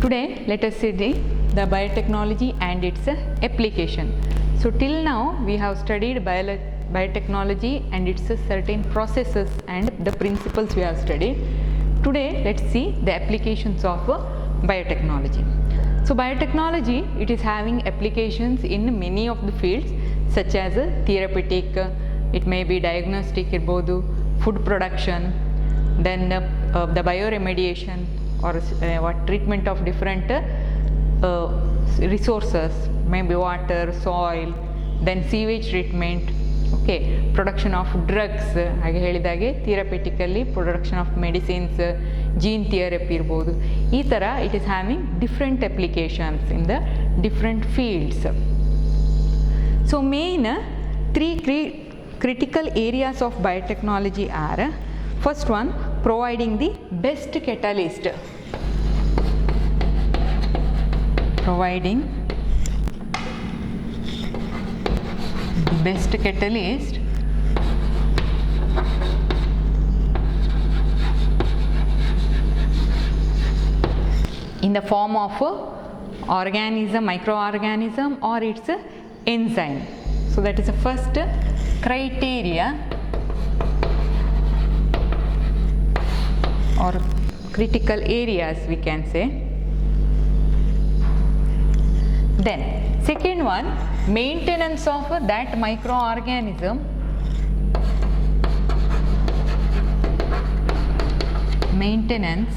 Today let us see the biotechnology and its application. So till now we have studied biotechnology and its certain processes and the principles we have studied. Today let's see the applications of biotechnology. So biotechnology, it is having applications in many of the fields such as therapeutic, it may be diagnostic irbodu, food production, then the bioremediation or what treatment of different resources, maybe water, soil, then sewage treatment, okay, production of drugs, ಹಾಗೆ ಹೇಳಿದಾಗೆ ಥಿಯರಪೆಟಿಕಲಿ production of medicines, gene ಥಿಯರಪಿ ಇರ್ಬೋದು. ಈ ಥರ it is having different applications in the different fields. So main three critical areas of biotechnology are: first one, providing the best catalyst, providing the best catalyst in the form of organism, microorganism or its enzyme. So that is the first criteria or critical areas we can say. Then second one, maintenance of that microorganism, maintenance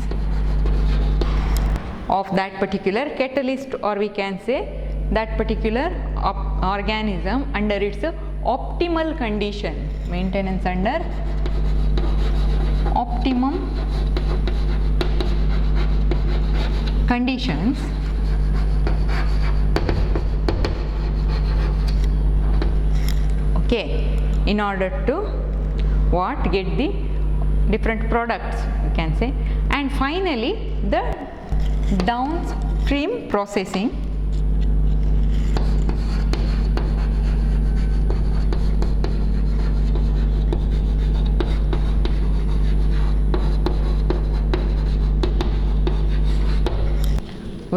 of that particular catalyst or we can say that particular organism under its optimal condition, maintenance under optimum conditions okay, in order to what, get the different products you can say. And finally the downstream processing,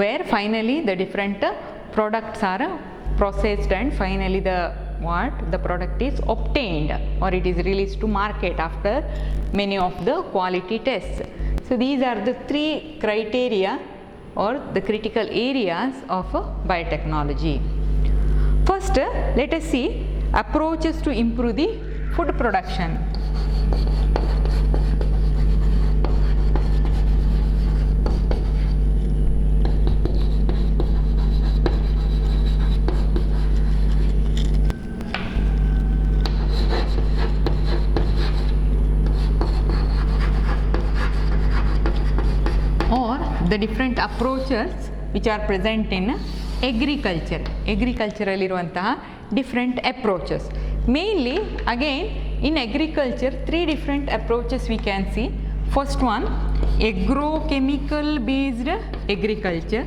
where finally the different products are processed and finally the product is obtained or it is released to market after many of the quality tests. So these are the three criteria or the critical areas of biotechnology. First, let us see approaches to improve the food production. The different approaches which are present in agriculture, agriculturaliruvanತಹ different approaches. Mainly again in agriculture three different approaches we can see. First one, agrochemical based agriculture,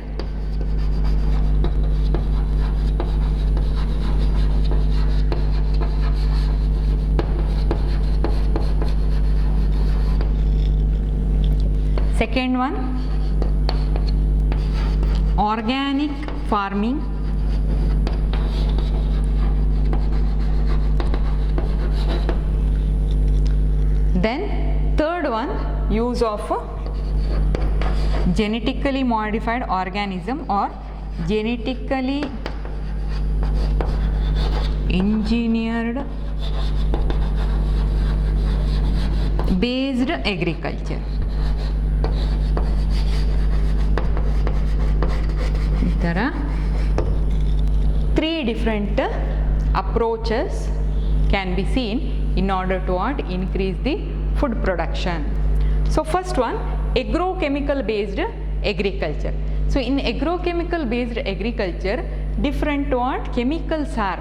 second one, organic farming, then third one, use of genetically modified organism or genetically engineered based agriculture. There are three different approaches can be seen in order to increase the food production. So first one, agrochemical based agriculture. So in agrochemical based agriculture different chemicals are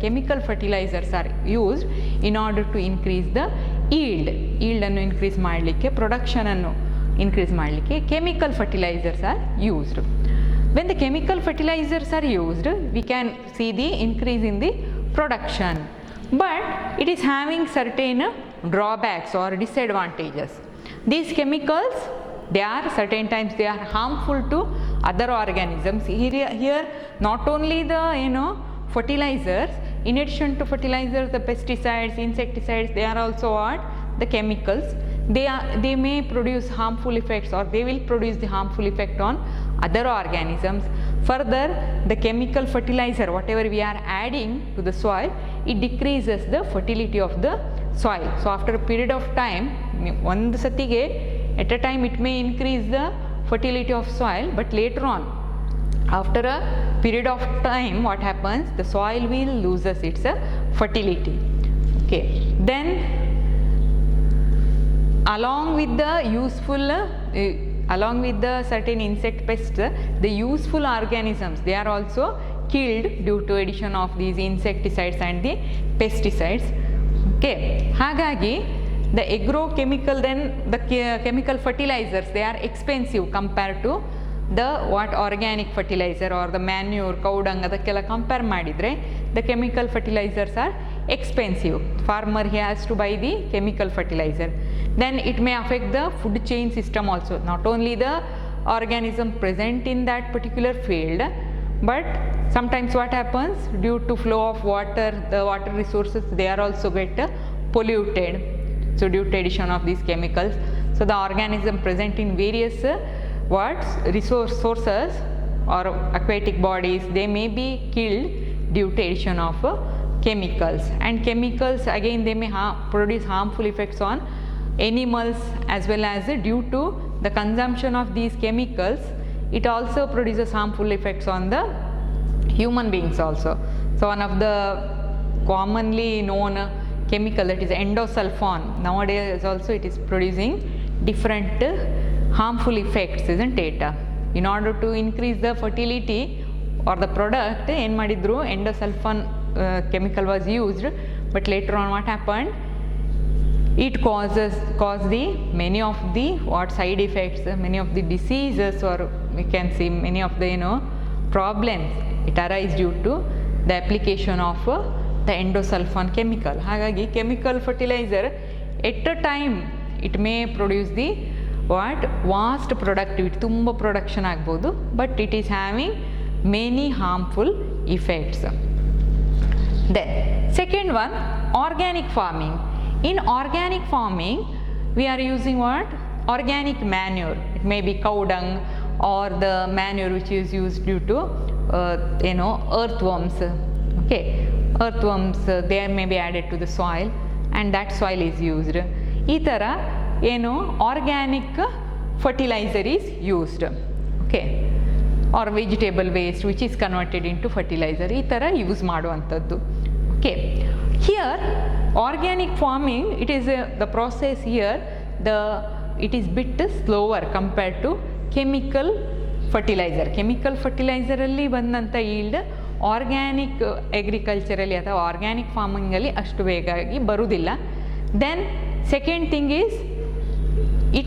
chemical fertilizers are used in order to increase the yield annu increase ಮಾಡಲಿಕ್ಕೆ, production annu increase ಮಾಡಲಿಕ್ಕೆ chemical fertilizers are used. When the chemical fertilizers are used, we can see the increase in the production, but it is having certain drawbacks or disadvantages. These chemicals they are certain times they are harmful to other organisms. Here not only the fertilizers, in addition to fertilizers, the pesticides, insecticides, they are also what? The chemicals. They may produce harmful effects, or they will produce the harmful effect on other organisms. Further, the chemical fertilizer, whatever we are adding to the soil, it decreases the fertility of the soil. So after a period of time, one satige at a time it may increase the fertility of soil, but later on, after a period of time, what happens? The soil will loses its fertility. Okay. Then along with the useful along with the certain insect pests, the useful organisms, they are also killed due to addition of these insecticides and the pesticides. Okay, hagagi the agrochemical, then the chemical fertilizers, they are expensive compared to the organic fertilizer or the manure, cow dung, adakella compare madidre the chemical fertilizers are expensive. Farmer, he has to buy the chemical fertilizer. Then it may affect the food chain system also, not only the organism present in that particular field, but sometimes what happens, due to flow of water, the water resources, they are also get polluted. So due to addition of these chemicals, so the organism present in various resource sources or aquatic bodies, they may be killed due to addition of chemicals. And chemicals again, they may produce harmful effects on animals, as well as due to the consumption of these chemicals, it also produces harmful effects on the human beings also. So one of the commonly known chemical, that is endosulfan, nowadays also it is producing different harmful effects, isn't it? In order to increase the fertility or the product, en madidru endosulfan chemical was used, but later on what happened, it caused the many of the side effects, many of the diseases, or we can see many of the problems, it arise due to the application of the endosulfan chemical. Hagagi chemical fertilizer at a time it may produce the vast productivity, tumba production agbodu, but it is having many harmful effects. Then second one, organic farming. In organic farming, we are using organic manure. It may be cow dung or the manure which is used due to earthworms. Okay, earthworms, they may be added to the soil, and that soil is used. Ee tara organic fertilizer is used. Okay, or vegetable waste which is converted into fertilizer. Ee tara use maduvantaddu. Okay, here organic farming, it is the process here, it is bit slower compared to chemical fertilizer. Chemical fertilizer alli bandanta yield organic agriculture alli atha organic farming alli ashtu vegagi barudilla. Then second thing is,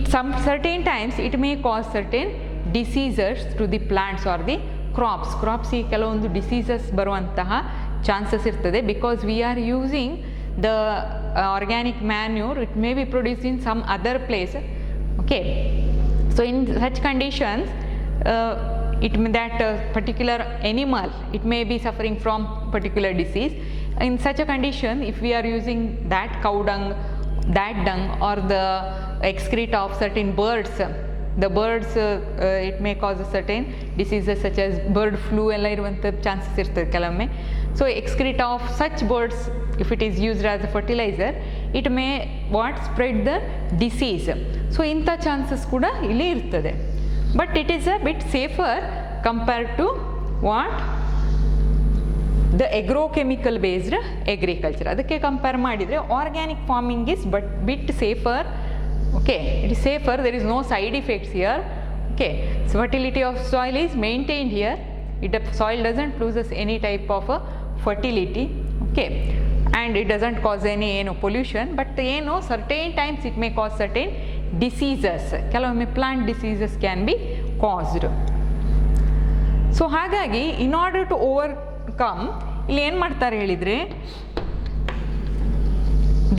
some certain times it may cause certain diseases to the plants or the crops. Cropsಗೆ ಕೆಲವೊಂದು diseases ಬರುವಂತಹ chances ಇರ್ತದೆ, because we are using the organic manure, it may be produced in some other place. Okay, so in such conditions, that particular animal, it may be suffering from particular disease. In such a condition, if we are using that cow dung, that dung, or the excreta of certain birds, the birds, it may cause a certain diseases such as bird flu ಎಲ್ಲ ಇರುವಂಥ chances ಇರ್ತದೆ ಕೆಲವೊಮ್ಮೆ. So excreta of such birds, if it is used as a fertilizer, it may spread the disease. So ಇಂಥ chances ಕೂಡ ಇಲ್ಲಿ ಇರ್ತದೆ. But it is a bit safer compared to the agrochemical based agriculture. ಅದಕ್ಕೆ compare ಮಾಡಿದರೆ organic farming is bit safer. Okay, it is safer, there is no side effects here. Okay, so fertility of soil is maintained here. Soil doesn't loses any type of fertility. Okay, and it doesn't cause any pollution, but certain times it may cause certain diseases. ಕೆಲವೊಮ್ಮೆ plant diseases can be caused. So ಹಾಗಾಗಿ in order to overcome, ಇಲ್ಲಿ ಏನು ಮಾಡ್ತಾರೆ ಹೇಳಿದರೆ,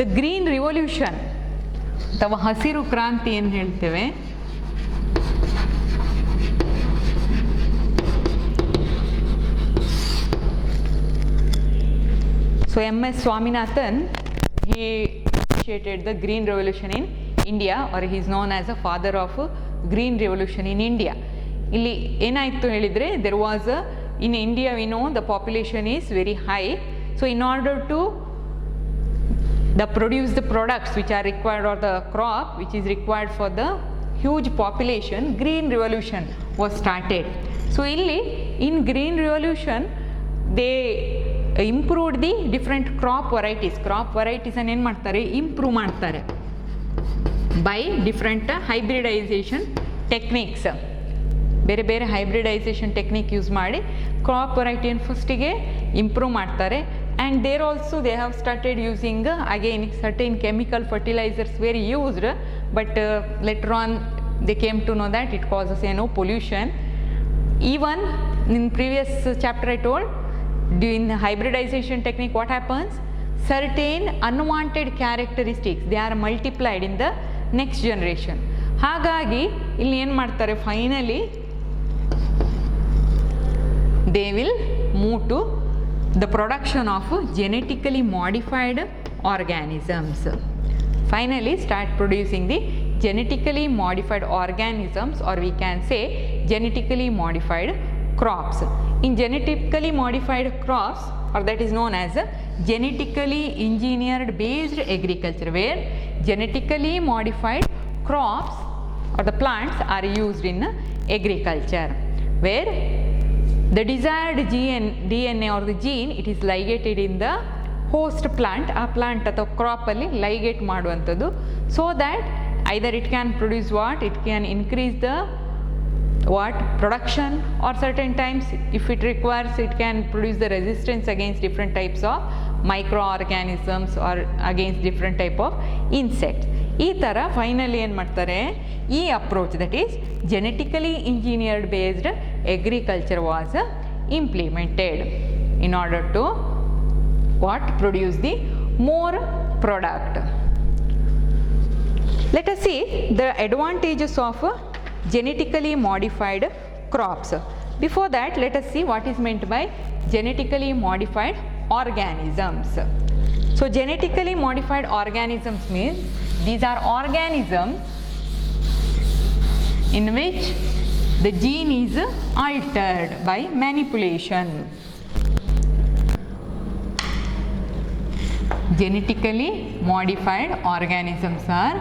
the green revolution ಅಥವಾ ಹಸಿರು ಕ್ರಾಂತಿ ಏನು ಹೇಳ್ತೇವೆ, So M.S. Swaminathan, he initiated the Green Revolution in India, or he is known as the father of Green Revolution in India. ಇಲ್ಲಿ ಏನಾಯಿತು ಹೇಳಿದರೆ, there was in India we know the population is very high, so in order to produce the products which are required, or the crop which is required for the huge population, Green Revolution was started. So ಇಲ್ಲಿ in Green Revolution they improved the different crop varieties ಅನ್ನು ಏನು ಮಾಡ್ತಾರೆ, improve ಮಾಡ್ತಾರೆ by different hybridization techniques. ಬೇರೆ ಬೇರೆ hybridization technique use ಮಾಡಿ crop ವೆರೈಟಿಯನ್ನು ಫಸ್ಟಿಗೆ ಇಂಪ್ರೂವ್ ಮಾಡ್ತಾರೆ. And there also they have started using again certain chemical fertilizers were used, but later on they came to know that it causes pollution. Even in previous chapter I told, in hybridization technique what happens, certain unwanted characteristics they are multiplied in the next generation. ಹಾಗಾಗಿ ಇಲ್ಲಿ ಏನು ಮಾಡ್ತಾರೆ, finally they will move to the production of genetically modified organisms. Finally start producing the genetically modified organisms, or we can say genetically modified crops. In genetically modified crops, or that is known as genetically engineered based agriculture, where genetically modified crops or the plants are used in agriculture, where the desired DNA or the gene, it is ligated in the host plant, ಆ plant ಅಥವಾ ಕ್ರಾಪಲ್ಲಿ ಲೈಗೇಟ್ ಮಾಡುವಂಥದ್ದು, so that either it can produce what, it can increase the production, or certain times if it requires it can produce the resistance against different types of microorganisms or against different type of insects. ಈ ಥರ finally ಏನು ಮಾಡ್ತಾರೆ, ಈ approach that is genetically engineered based agriculture was implemented in order to produce the more product. Let us see the advantages of genetically modified crops. Before that, let us see what is meant by genetically modified organisms. So genetically modified organisms means these are organisms in which the gene is altered by manipulation. Genetically modified organisms are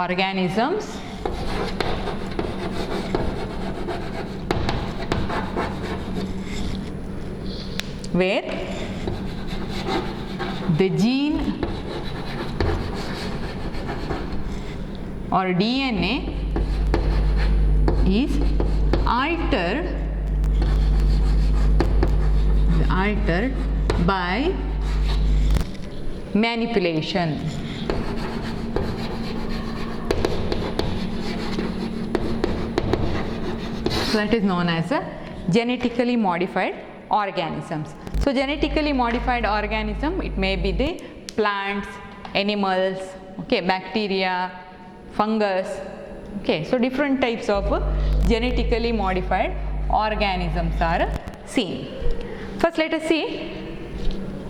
organisms where the gene or DNA is altered by manipulation. So that is known as genetically modified organisms. So genetically modified organism, it may be the plants, animals, okay, bacteria, fungus, okay. So different types of genetically modified organisms are seen. First let us see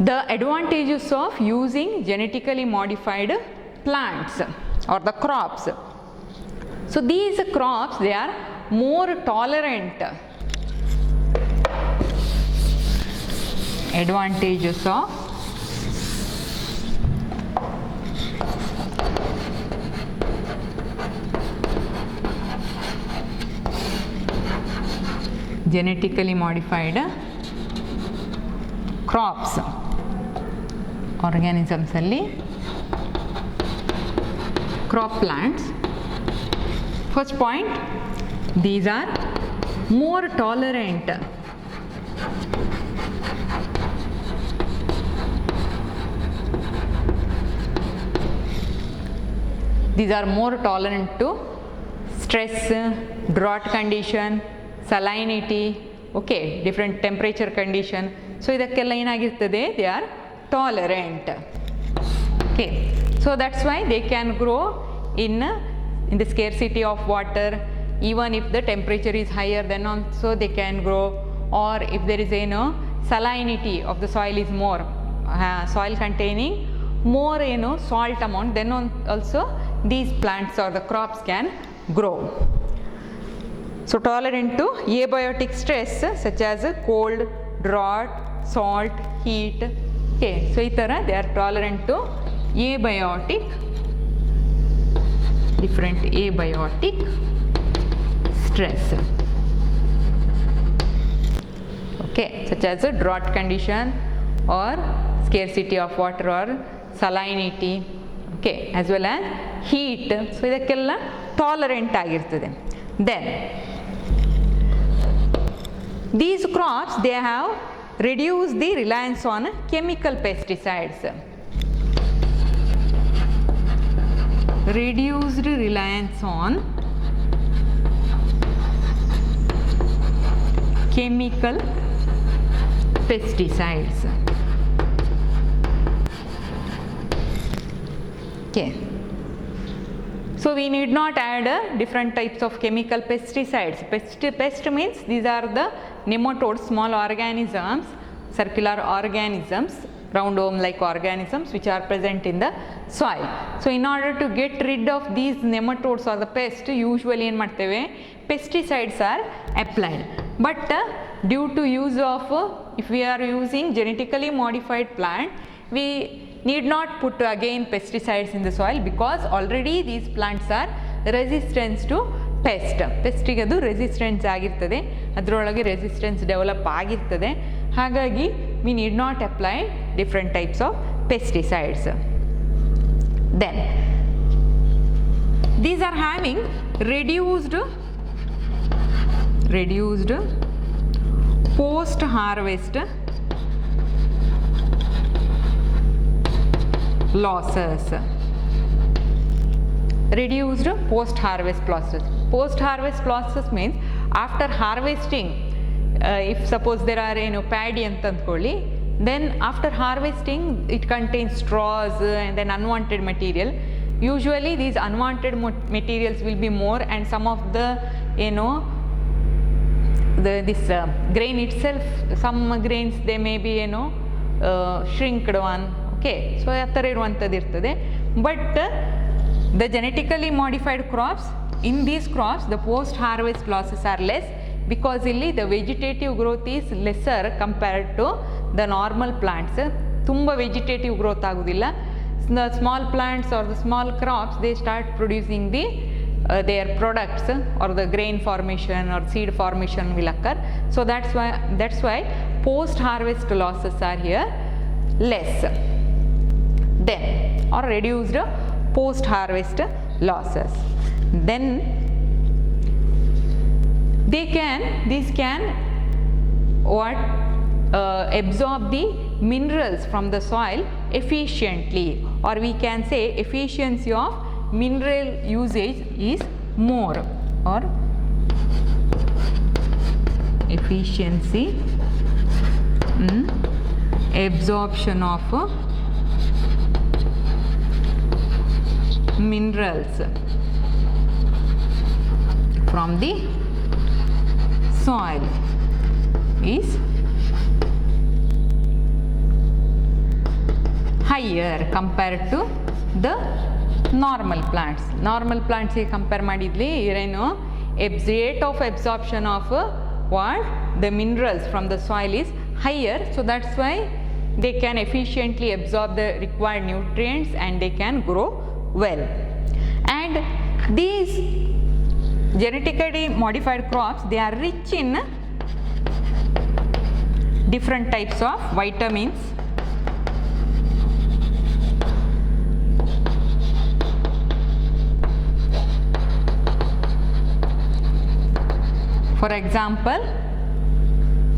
the advantages of using genetically modified plants or the crops. So these crops, they are more tolerant. Advantages of genetically modified crops, organisms alli crop plants. First point, these are more tolerant. These are more tolerant to stress, drought condition, salinity, okay, different temperature condition. So ಇದಕ್ಕೆಲ್ಲ ಏನಾಗಿರ್ತದೆ, they are tolerant. Okay, so that's why they can grow in the scarcity of water. Even if the temperature is higher, then also they can grow, or if there is salinity of the soil is more, soil containing more salt amount, then also these plants or the crops can grow. So tolerant to abiotic stress such as cold, drought, salt, heat. Okay, so they are tolerant to abiotic, different abiotic stress. Okay, such as a drought condition or scarcity of water or salinity, okay, as well as heat. So ಇದಕ್ಕೆಲ್ಲ tolerant ಆಗಿರ್ತದೆ. Then these crops, they have reduced the reliance on chemical pesticides. Reduced reliance on chemical pesticides. Okay. So we need not add different types of chemical pesticides. Pest means these are the nematodes, small organisms, circular organisms, roundworm like organisms which are present in the soil. So in order to get rid of these nematodes or the pest, usually in ಮಾಡ್ತೇವೆ pesticides are applied. But due to use of, if we are using genetically modified plant, we need not put again pesticides in the soil because already these plants are resistant to pest. Pestiಗೆ ಅದು resistance ಆಗಿರ್ತದೆ, ಅದರೊಳಗೆ resistance develop ಆಗಿರ್ತದೆ. ಹಾಗಾಗಿ we need not apply different types of pesticides. Then these are having reduced post harvest losses. Reduced post harvest losses. Post harvest losses means after harvesting, if suppose there are paddy anta andಕೊಳ್ಳಿ, then after harvesting it contains straws and then unwanted material. Usually these unwanted materials will be more, and some of the this grain itself, some grains they may be shrinked one. Okay, so ಆ ಥರ ಇರುವಂಥದ್ದು ಇರ್ತದೆ. But the genetically modified crops, in these crops the post harvest losses are less because ಇಲ್ಲಿ the vegetative growth is lesser compared to the normal plants. ತುಂಬ vegetative growth ಆಗೋದಿಲ್ಲ. The small plants or the small crops, they start producing the their products or the grain formation or seed formation will occur. So that's why post harvest losses are here less. Then or reduced post harvest losses. Then these can what absorb the minerals from the soil efficiently, or we can say efficiency of mineral usage is more, or efficiency absorption of minerals from the soil is higher compared to the normal plants. Normal plants ಗೆ compare ಮಾಡಿದ್ಲಿ ಇರೇನು rate of absorption of what the minerals from the soil is higher, so that's why they can efficiently absorb the required nutrients and they can grow well. And these genetically modified crops, they are rich in different types of vitamins. For example,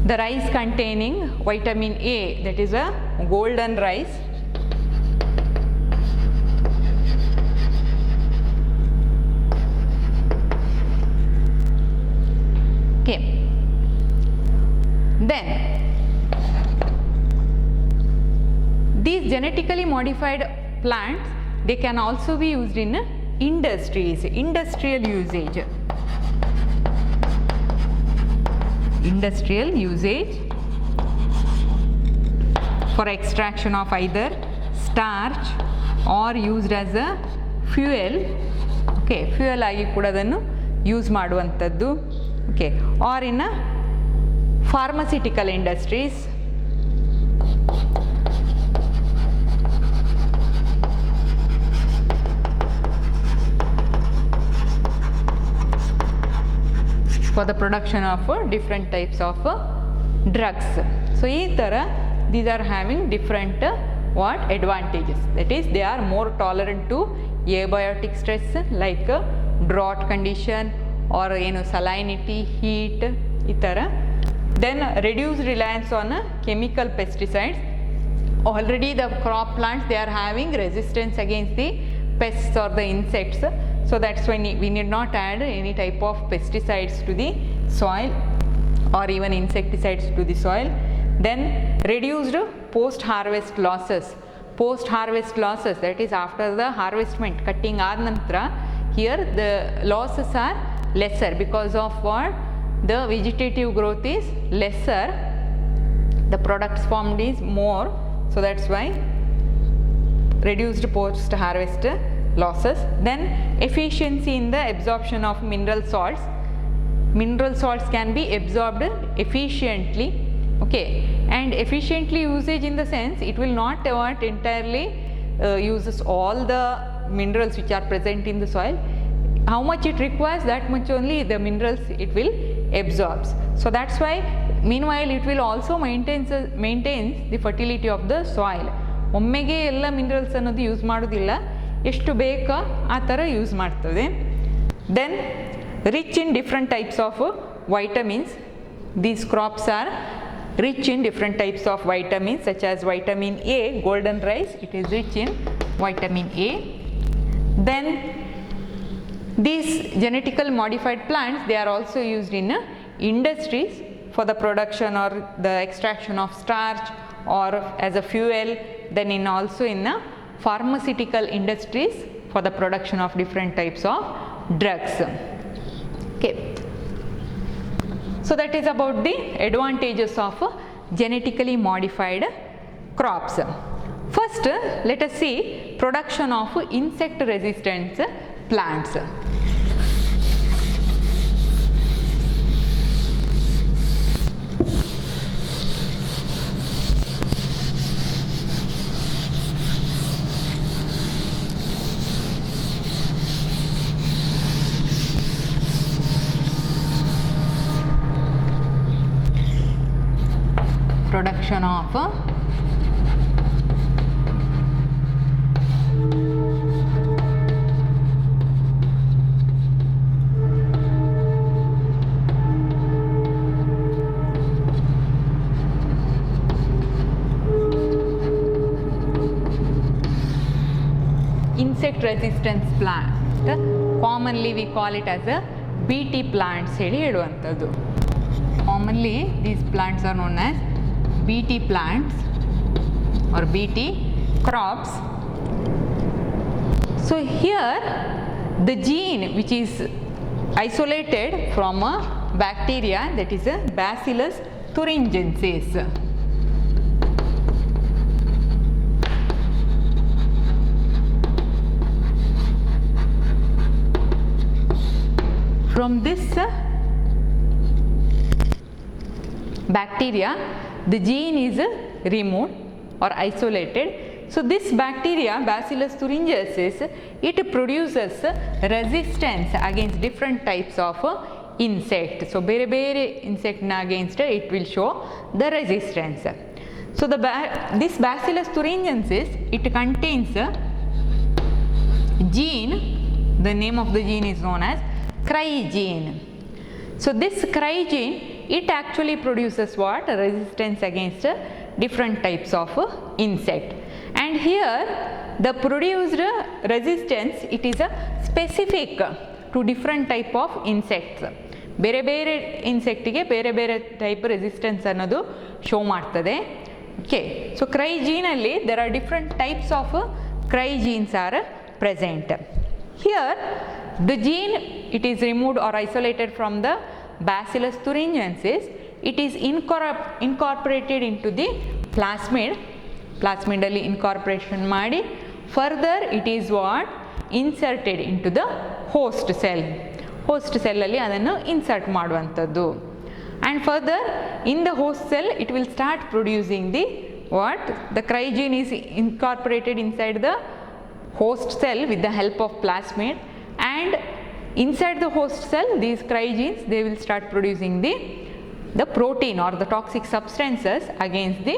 the rice containing vitamin A, that is a golden rice. Okay. Then these genetically modified plants, they can also be used in industries, industrial usage. Industrial usage for extraction of either starch or used as a fuel. Okay, fuel ಆಗಿ ಕೂಡ ಅದನ್ನು use ಮಾಡುವಂಥದ್ದು. Okay, or in a pharmaceutical industries. For the production of different types of drugs. So ee tara these are having different what advantages, that is they are more tolerant to abiotic stress like drought condition or salinity, heat, ee tara. Then reduced reliance on chemical pesticides. Already the crop plants, they are having resistance against the pests or the insects, so that's why we need not add any type of pesticides to the soil or even insecticides to the soil. Then reduced post harvest losses. Post harvest losses, that is after the harvestment, cutting aad nantra, here the losses are lesser because of what, the vegetative growth is lesser, the products formed is more, so that's why reduced post harvest losses. Then efficiency in the absorption of mineral salts. Mineral salts can be absorbed efficiently. Okay, and efficiently usage in the sense it will not entirely uses all the minerals which are present in the soil. How much it requires, that much only the minerals it will absorbs. So that's why meanwhile it will also maintains the fertility of the soil. ಒಮ್ಮೆಗೆ ಎಲ್ಲ minerals ಅನ್ನೋದು use ಮಾಡೋದಿಲ್ಲ, ಎಷ್ಟು ಬೇಕೋ ಆ ಥರ ಯೂಸ್ ಮಾಡ್ತದೆ. Then rich in different types of vitamins. These crops are rich in different types of vitamins such as vitamin A. Golden rice, it is rich in vitamin A. Then these genetically modified plants, they are also used in industries for the production or the extraction of starch or as a fuel, then in also in pharmaceutical industries for the production of different types of drugs. Okay. So that is about the advantages of genetically modified crops. First, let us see production of insect resistant plants. Production of insect resistance plant. Commonly we call it as a BT plants ಹೇಳಿ ಹೇಳುವಂಥದ್ದು. Commonly these plants are known as BT plants or BT crops. So here the gene which is isolated from a bacteria, that is a Bacillus thuringiensis. From this bacteria, the gene is removed or isolated. So this bacteria, Bacillus thuringiensis, it produces resistance against different types of insect. So bere insect against it will show the resistance. So this Bacillus thuringiensis, it contains a gene. The name of the gene is known as cry gene. So this cry gene, it actually produces what? Resistance against different types of insect. And here the produced resistance, it is a specific to different type of insects. ಬೇರೆ ಬೇರೆ ಇನ್ಸೆಕ್ಟಿಗೆ ಬೇರೆ ಬೇರೆ type resistance ಅನ್ನೋದು show ಮಾಡ್ತದೆ. Okay, so cry ಜೀನಲ್ಲಿ there are different types of cry genes are present. Here the gene, it is removed or isolated from the Bacillus thuringiensis. It is incorporated into the plasmid ಪ್ಲಾಸ್ಮಿಡಲ್ಲಿ incorporation ಮಾಡಿ further it is what inserted into the host ಸೆಲ್ಲಲ್ಲಿ ಅದನ್ನು insert ಮಾಡುವಂಥದ್ದು. And further in the host cell it will start producing the what the cry gene is incorporated inside the host cell with the help of plasmid, and inside the host cell these cryogenes they will start producing the protein or the toxic substances against the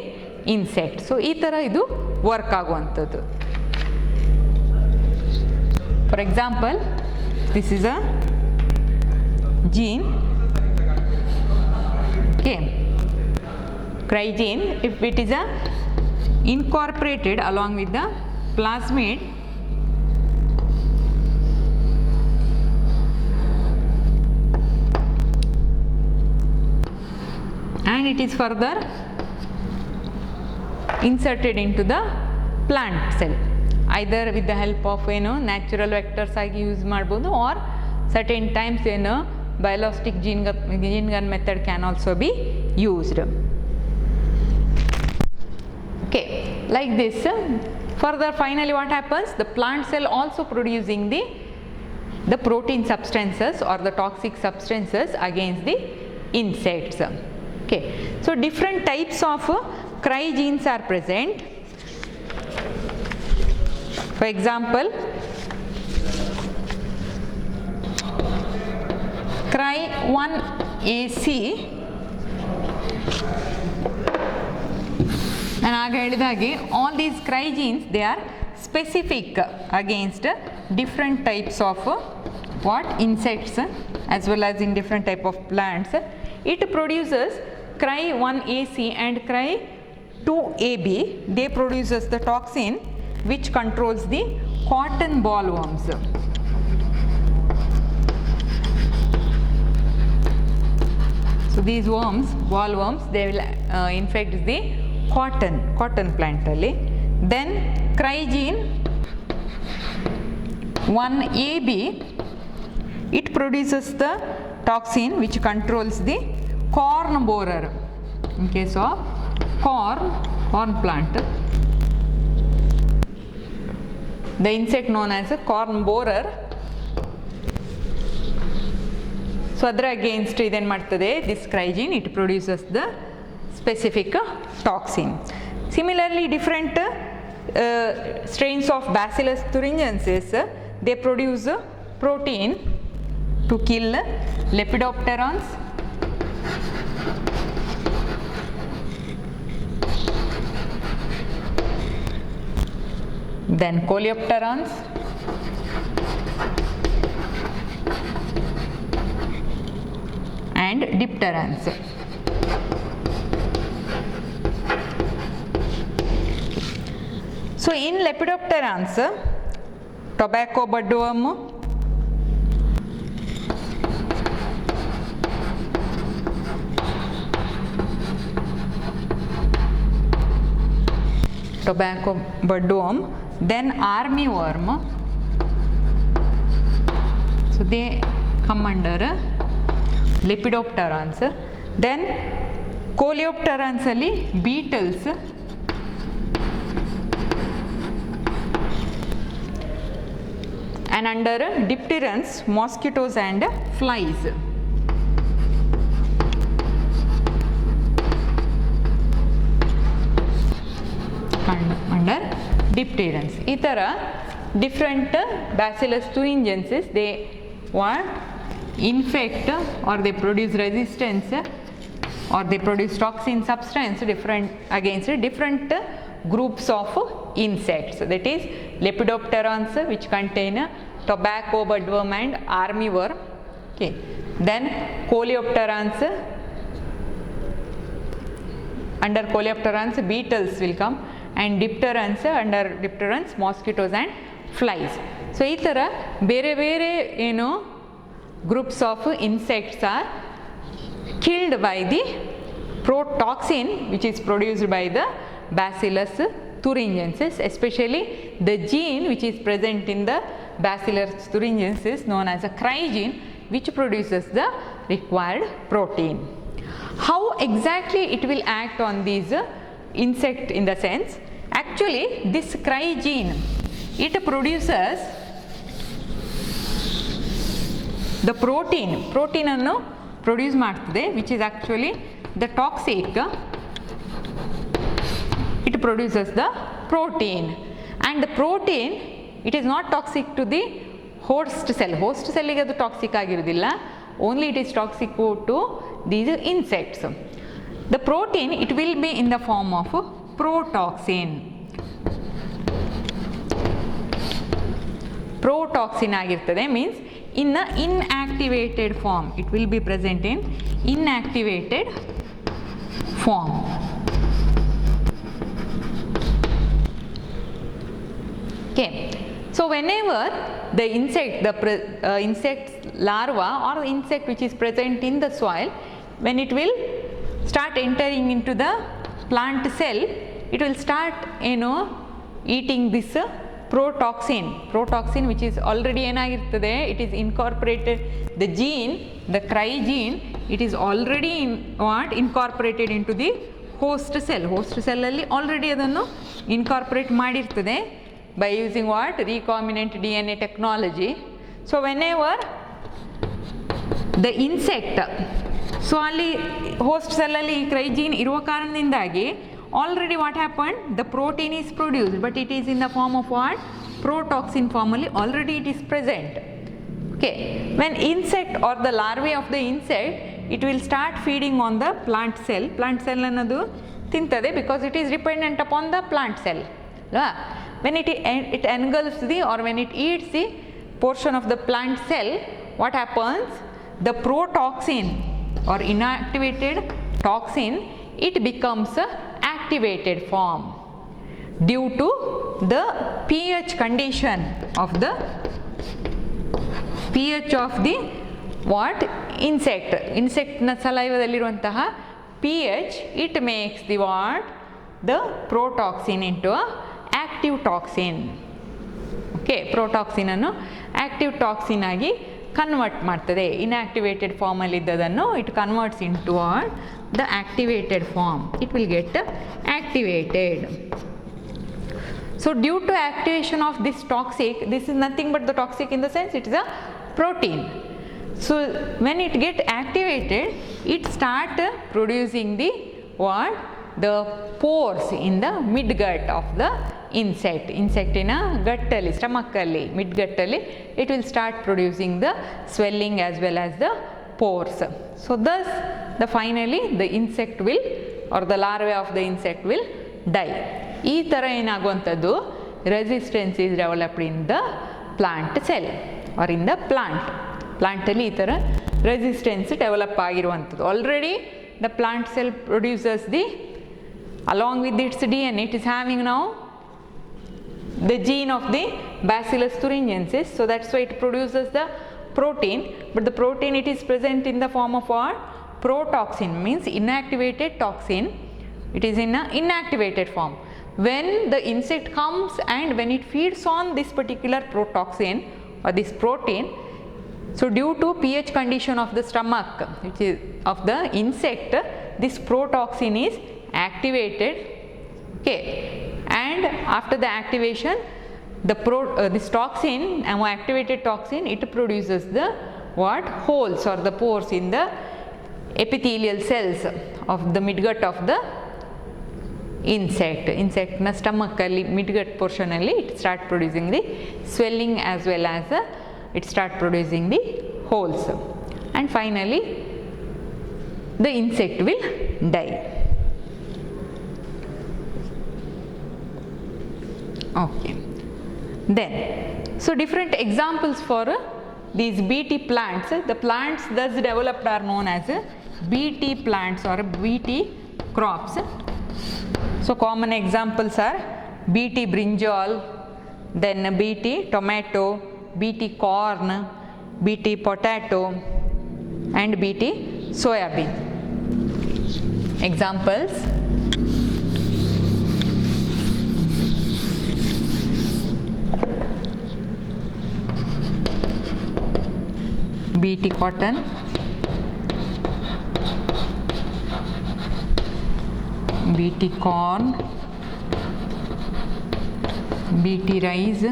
insect. So ee tara idu work aguvanthadu. For example, this is a gene, okay, crygene. If it is a incorporated along with the plasmid, and it is further inserted into the plant cell, either with the help of natural vectors agi use ಮಾಡಬಹುದು, or certain times biologic gene gun method can also be used. Okay, like this. Further finally what happens, the plant cell also producing the protein substances or the toxic substances against the insects. Okay, so different types of cryogenes are present. For example, Cry1AC, and ಆಗ ಹೇಳಿದಾಗೆ all these cryogenes they are specific against different types of what insects as well as in different type of plants. It produces Cry1AC and Cry2AB. They produces the toxin which controls the cotton bollworms. So these bollworms, they will infect the cotton plant alli. Then Crygene 1AB, it produces the toxin which controls the corn borer. In case of corn plant, the insect known as a corn borer. So adra against iden ಮಾಡ್ತದೆ this crygene, it produces the specific toxin. Similarly, different strains of Bacillus thuringiensis, they produce protein to kill lepidopterans, then coleopterans, and dipterans. So in lepidopterans, tobacco budworm, then armyworm. So they come under lepidopterans. Then coleopterans alli beetles, and under dipterans mosquitoes and flies. Under dipterans. ಈ ಥರ different Bacillus thuringiensis, they what infect or they produce resistance or they produce toxin substance different against different groups of insects. That is lepidopterans, which contain tobacco budworm and armyworm. Okay. Then coleopterans, under coleopterans beetles will come, and dipterans, under dipterans mosquitoes and flies. So ee tara bere groups of insects are killed by the protoxin which is produced by the Bacillus thuringiensis, especially the gene which is present in the Bacillus thuringiensis known as a crygene, which produces the required protein. How exactly it will act on these insect, in the sense, Actually this cry gene, it produces the protein ಅನ್ನು produce ಮಾಡ್ತದೆ, which is actually the toxic. It produces the protein, and the protein, it is not toxic to the host cell ಗೆ ಅದು toxic ಆಗಿರೋದಿಲ್ಲ, only it is toxic to these insects. The protein, it will be in the form of protoxin. Protoxin ಆಗಿರ್ತದೆ, means in the inactivated form, it will be present in inactivated form. Okay, so whenever the insect, insect larva or insect which is present in the soil, when it will start entering into the plant cell, it will start eating this protoxin which is already ಏನಾಗಿರ್ತದೆ, it is incorporated, the gene, the cry gene, it is already incorporated into the host cell ಅಲ್ಲಿ already ಅದನ್ನು incorporate ಮಾಡಿರ್ತದೆ by using what? Recombinant DNA technology. So whenever the insect, so ಅಲ್ಲಿ host cell ಅಲ್ಲಿ ಈ cry gene ಇರುವ ಕಾರಣದಿಂದಾಗಿ already what happened? The protein is produced, but it is in the form of what? Protoxin form ಅಲ್ಲಿ already it is present. Okay, when insect or the larvae of the insect, it will start feeding on the plant cell ಅನ್ನೋದು ತಿಂತದೆ, because it is dependent upon the plant cell. When it engulfs or when it eats the portion of the plant cell, what happens? The protoxin or inactivated toxin, it becomes a activated form due to the pH condition of the what? Insect na salivadalliruvantaha pH, it makes the what? The protoxin into a active toxin. Okay, protoxin ಅನ್ನು active toxin ಆಗಿ convert ಮಾಡ್ತದೆ. Inactivated form ಅಲ್ಲಿ ಇದ್ದದನ್ನು it converts into the activated form. It will get activated. So due to activation of this toxic, this is nothing but the toxic in the sense it is a protein. So when it get activated, it start producing the what? The pores in the midgut of the insectina guttali, stomach alli, midguttali, it will start producing the swelling as well as the pores. So thus finally the insect will, or the larvae of the insect will die. ಈ ಥರ ಏನಾಗುವಂಥದ್ದು, resistance is developed in the plant cell or in the ಪ್ಲಾಂಟಲ್ಲಿ ಈ ಥರ resistance develop ಆಗಿರುವಂಥದ್ದು. Already the plant cell produces the, along with its DNA, it is having now the gene of the Bacillus thuringiensis, so that's why it produces the protein, but the protein, it is present in the form of what? Protoxin, means inactivated toxin. It is in an inactivated form. When the insect comes and when it feeds on this particular protoxin or this protein, so due to pH condition of the stomach, which is of the insect, this protoxin is activated. Okay, and after the activation, this toxin, activated toxin, it produces the what? Holes or the pores in the epithelial cells of the midgut of the insect na stomach alli, midgut portion alli, it start producing the swelling as well as it start producing the holes, and finally the insect will die. Okay, then so different examples for these BT plants. The plants thus developed are known as BT plants or BT crops. So common examples are BT brinjal, then BT tomato, BT corn, BT potato, and BT soyabean. Examples: BT cotton, BT corn, BT rice,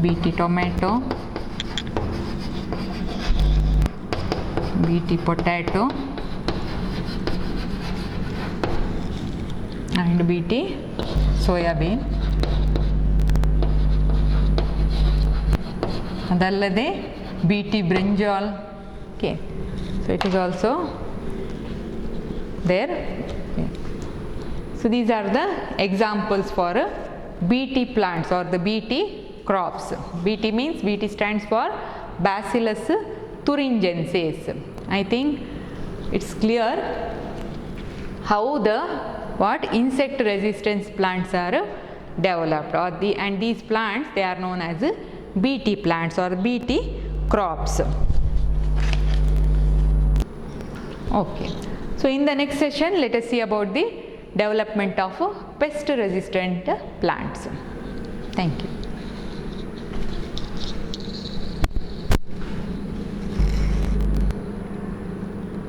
BT tomato, BT potato and BT soya bean. ಅದಲ್ಲದೆ BT brinjal. Okay, so it is also there. Okay. So these are the examples for BT plants or the BT crops. BT means, BT stands for Bacillus thuringiensis. I think it's clear how the insect resistance plants are developed, or and these plants, they are known as BT plants or BT crops. Okay, so in the next session let us see about the development of pest resistant plants. Thank you.